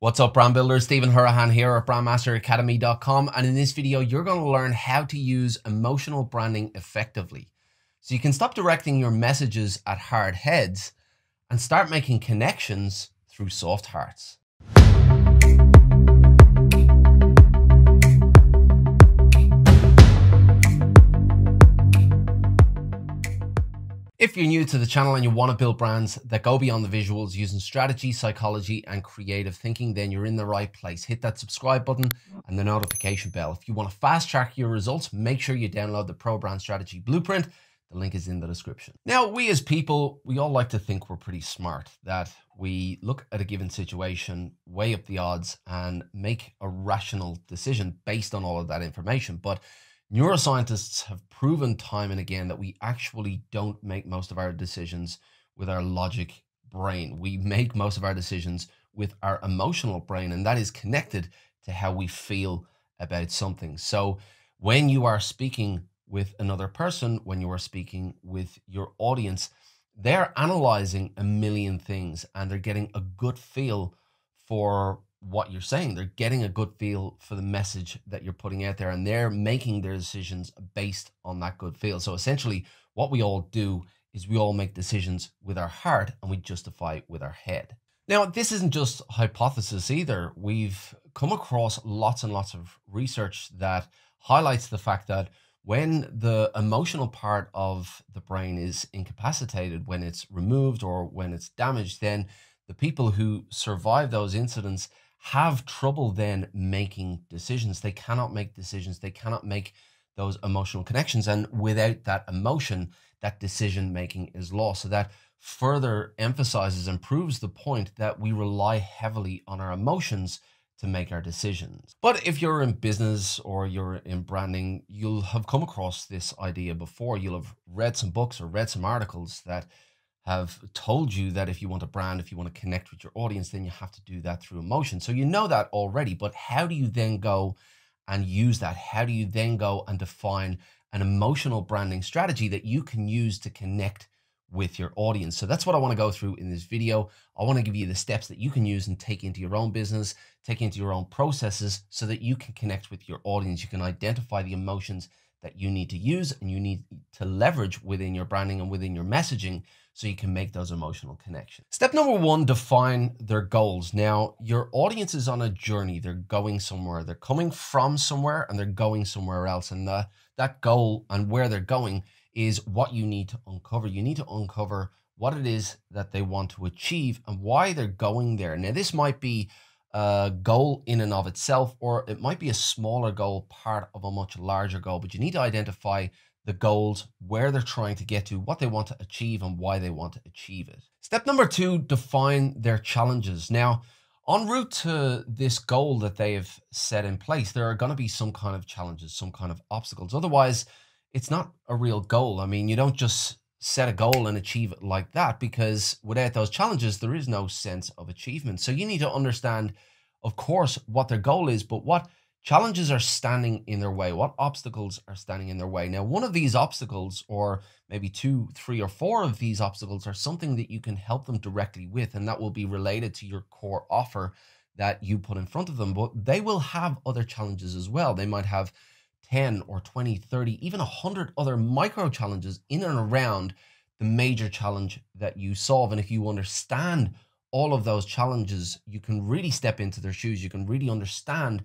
What's up, brand builders? Stephen Hurahan here at brandmasteracademy.com, and in this video you're going to learn how to use emotional branding effectively so you can stop directing your messages at hard heads and start making connections through soft hearts. If you're new to the channel and you want to build brands that go beyond the visuals using strategy, psychology, and creative thinking, then you're in the right place. Hit that subscribe button and the notification bell. If you want to fast track your results, make sure you download the Pro Brand Strategy Blueprint. The link is in the description. Now, we as people, we all like to think we're pretty smart, that we look at a given situation, weigh up the odds, and make a rational decision based on all of that information. But neuroscientists have proven time and again that we actually don't make most of our decisions with our logic brain. We make most of our decisions with our emotional brain, and that is connected to how we feel about something. So when you are speaking with another person, when you are speaking with your audience, they're analyzing a million things and they're getting a good feel for what you're saying. They're getting a good feel for the message that you're putting out there, and they're making their decisions based on that good feel. So essentially what we all do is we all make decisions with our heart and we justify with our head. Now, this isn't just hypothesis either. We've come across lots and lots of research that highlights the fact that when the emotional part of the brain is incapacitated, when it's removed or when it's damaged, then the people who survive those incidents have trouble then making decisions. They cannot make decisions. They cannot make those emotional connections. And without that emotion, that decision making is lost. So that further emphasizes and proves the point that we rely heavily on our emotions to make our decisions. But if you're in business or you're in branding, you'll have come across this idea before. You'll have read some books or read some articles that have told you that if you want a brand, if you want to connect with your audience, then you have to do that through emotion. So you know that already, but how do you then go and use that? How do you then go and define an emotional branding strategy that you can use to connect with your audience? So that's what I want to go through in this video. I want to give you the steps that you can use and take into your own business, take into your own processes so that you can connect with your audience. You can identify the emotions that you need to use and you need to leverage within your branding and within your messaging so you can make those emotional connections. Step number one, define their goals. Now, your audience is on a journey. They're going somewhere. They're coming from somewhere and they're going somewhere else. And that goal and where they're going is what you need to uncover. You need to uncover what it is that they want to achieve and why they're going there. Now, this might be a goal in and of itself, or it might be a smaller goal, part of a much larger goal, but you need to identify the goals, where they're trying to get to, what they want to achieve, and why they want to achieve it. Step number two, define their challenges. Now, en route to this goal that they have set in place, there are going to be some kind of challenges, some kind of obstacles. Otherwise, it's not a real goal. I mean, you don't just set a goal and achieve it like that, because without those challenges, there is no sense of achievement. So you need to understand, of course, what their goal is, but what challenges are standing in their way, what obstacles are standing in their way. Now, one of these obstacles, or maybe 2, 3, or 4 of these obstacles, are something that you can help them directly with, and that will be related to your core offer that you put in front of them. But they will have other challenges as well. They might have 10 or 20, 30, even 100 other micro challenges in and around the major challenge that you solve. And if you understand all of those challenges, you can really step into their shoes. You can really understand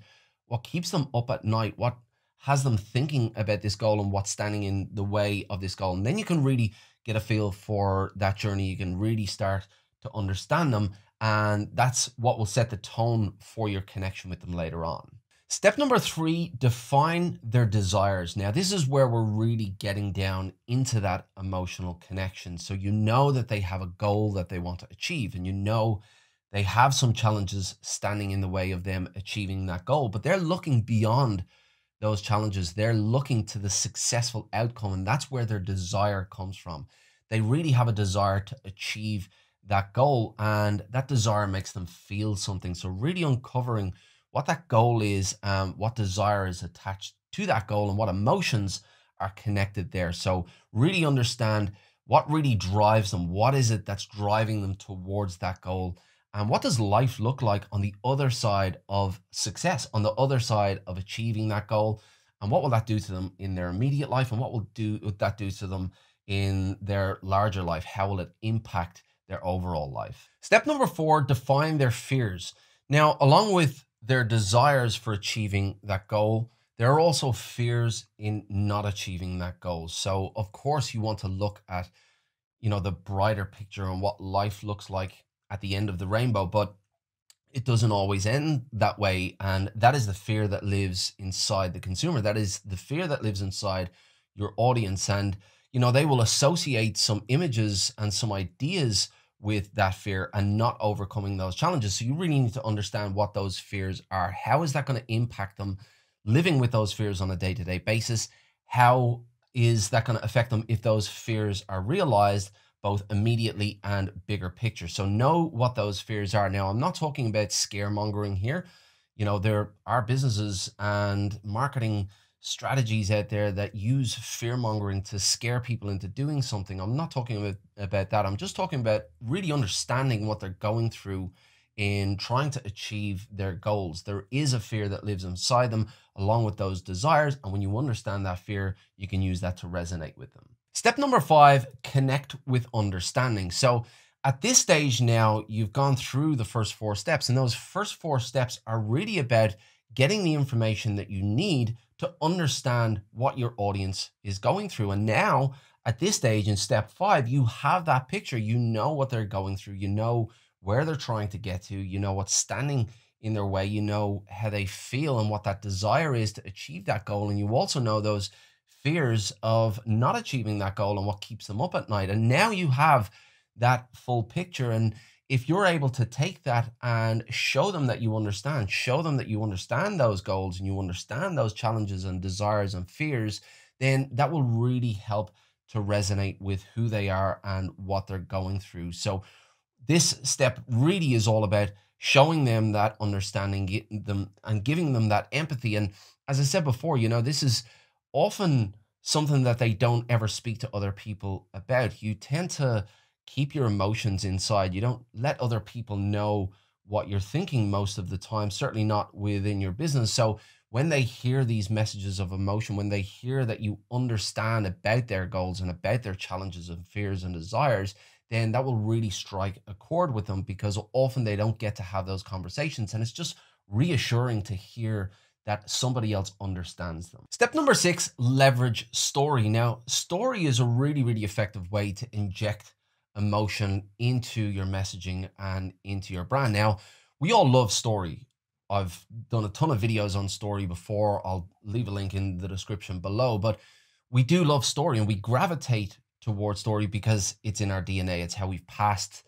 what keeps them up at night, what has them thinking about this goal, and what's standing in the way of this goal. And then you can really get a feel for that journey. You can really start to understand them. And that's what will set the tone for your connection with them later on. Step number 3, define their desires. Now, this is where we're really getting down into that emotional connection. So you know that they have a goal that they want to achieve, and you know they have some challenges standing in the way of them achieving that goal, but they're looking beyond those challenges. They're looking to the successful outcome, and that's where their desire comes from. They really have a desire to achieve that goal, and that desire makes them feel something. So really uncovering what that goal is, what desire is attached to that goal, and what emotions are connected there. So really understand what really drives them. What is it that's driving them towards that goal? And what does life look like on the other side of success, on the other side of achieving that goal? And what will that do to them in their immediate life? And what would that do to them in their larger life? How will it impact their overall life? Step number 4, define their fears. Now, along with their desires for achieving that goal, there are also fears in not achieving that goal. So, of course, you want to look at, the brighter picture and what life looks like at the end of the rainbow, but it doesn't always end that way. And that is the fear that lives inside the consumer. That is the fear that lives inside your audience. And, they will associate some images and some ideas with that fear and not overcoming those challenges. So you really need to understand what those fears are. How is that going to impact them living with those fears on a day-to-day basis? How is that going to affect them if those fears are realized, both immediately and bigger picture? So know what those fears are. Now, I'm not talking about scaremongering here. There are businesses and marketing strategies out there that use fear mongering to scare people into doing something. I'm not talking about that. I'm just talking about really understanding what they're going through in trying to achieve their goals. There is a fear that lives inside them along with those desires. And when you understand that fear, you can use that to resonate with them. Step number 5, connect with understanding. So at this stage now, you've gone through the first 4 steps, and those first 4 steps are really about getting the information that you need to understand what your audience is going through. And now at this stage in step 5, you have that picture. You know what they're going through. You know where they're trying to get to. You know what's standing in their way. You know how they feel and what that desire is to achieve that goal. And you also know those fears of not achieving that goal and what keeps them up at night. And now you have that full picture. And if you're able to take that and show them that you understand, show them that you understand those goals and you understand those challenges and desires and fears, then that will really help to resonate with who they are and what they're going through. So this step really is all about showing them that understanding, getting them and giving them that empathy. And as I said before, this is often something that they don't ever speak to other people about. You tend to keep your emotions inside. You don't let other people know what you're thinking most of the time, certainly not within your business. So when they hear these messages of emotion, when they hear that you understand about their goals and about their challenges and fears and desires, then that will really strike a chord with them, because often they don't get to have those conversations. And it's just reassuring to hear that somebody else understands them. Step number 6, leverage story. Now, story is a really, really effective way to inject emotion into your messaging and into your brand. Now, we all love story. I've done a ton of videos on story before. I'll leave a link in the description below, but we do love story and we gravitate towards story because it's in our DNA. It's how we've passed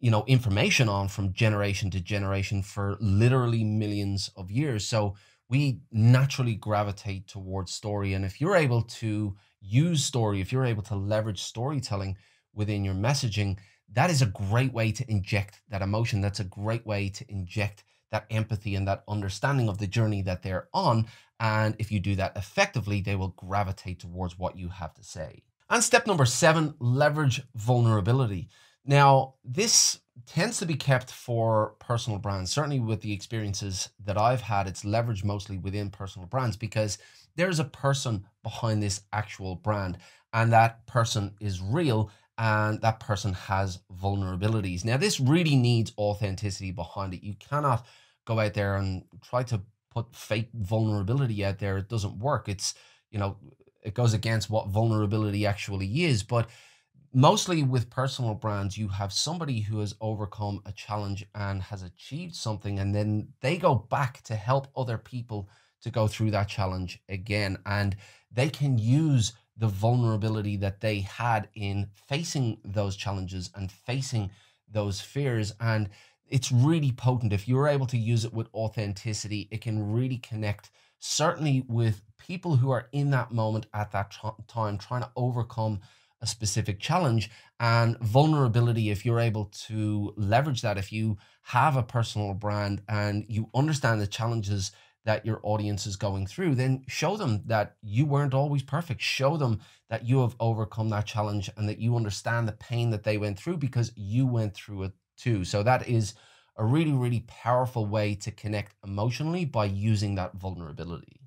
information on from generation to generation for literally millions of years. So we naturally gravitate towards story. And if you're able to use story, if you're able to leverage storytelling within your messaging, that is a great way to inject that emotion. That's a great way to inject that empathy and that understanding of the journey that they're on. And if you do that effectively, they will gravitate towards what you have to say. And step number 7, leverage vulnerability. Now, this tends to be kept for personal brands. Certainly with the experiences that I've had, it's leveraged mostly within personal brands because there's a person behind this actual brand, and that person is real, and that person has vulnerabilities. Now, this really needs authenticity behind it. You cannot go out there and try to put fake vulnerability out there. It doesn't work. It's, it goes against what vulnerability actually is. But mostly with personal brands, you have somebody who has overcome a challenge and has achieved something, and then they go back to help other people to go through that challenge again. And they can use the vulnerability that they had in facing those challenges and facing those fears. And it's really potent. If you're able to use it with authenticity, it can really connect, certainly with people who are in that moment at that time trying to overcome a specific challenge. And vulnerability, if you're able to leverage that, if you have a personal brand and you understand the challenges that your audience is going through, then show them that you weren't always perfect. Show them that you have overcome that challenge and that you understand the pain that they went through because you went through it too. So that is a really, really powerful way to connect emotionally by using that vulnerability.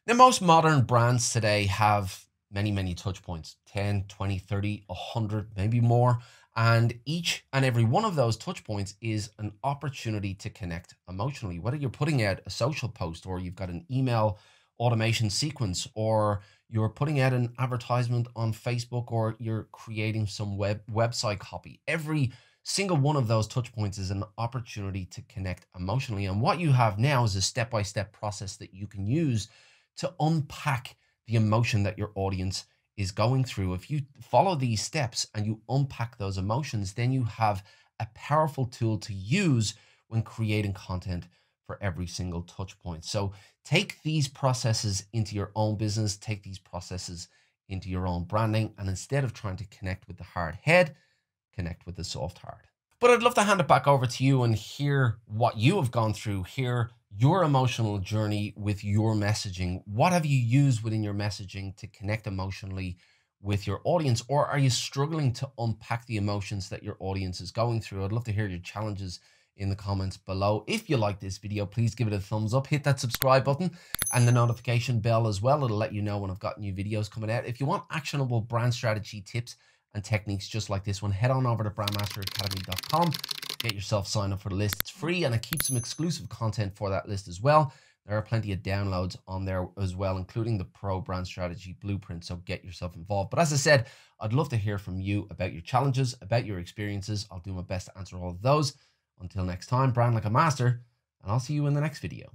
Now, most modern brands today have many, many touch points, 10, 20, 30, 100, maybe more. And each and every one of those touch points is an opportunity to connect emotionally, whether you're putting out a social post or you've got an email automation sequence or you're putting out an advertisement on Facebook or you're creating some website copy. Every single one of those touch points is an opportunity to connect emotionally. And what you have now is a step-by-step process that you can use to unpack the emotion that your audience is going through. If you follow these steps and you unpack those emotions, then you have a powerful tool to use when creating content for every single touch point. So take these processes into your own business, take these processes into your own branding, and instead of trying to connect with the hard head, connect with the soft heart. But I'd love to hand it back over to you and hear what you have gone through, hear your emotional journey with your messaging. What have you used within your messaging to connect emotionally with your audience? Or are you struggling to unpack the emotions that your audience is going through? I'd love to hear your challenges in the comments below. If you like this video, please give it a thumbs up, hit that subscribe button and the notification bell as well. It'll let you know when I've got new videos coming out. If you want actionable brand strategy tips and techniques just like this one, head on over to brandmasteracademy.com. Get yourself signed up for the list. It's free and I keep some exclusive content for that list as well. There are plenty of downloads on there as well, including the Pro Brand Strategy Blueprint. So get yourself involved. But as I said, I'd love to hear from you about your challenges, about your experiences. I'll do my best to answer all of those. Until next time, brand like a master, and I'll see you in the next video.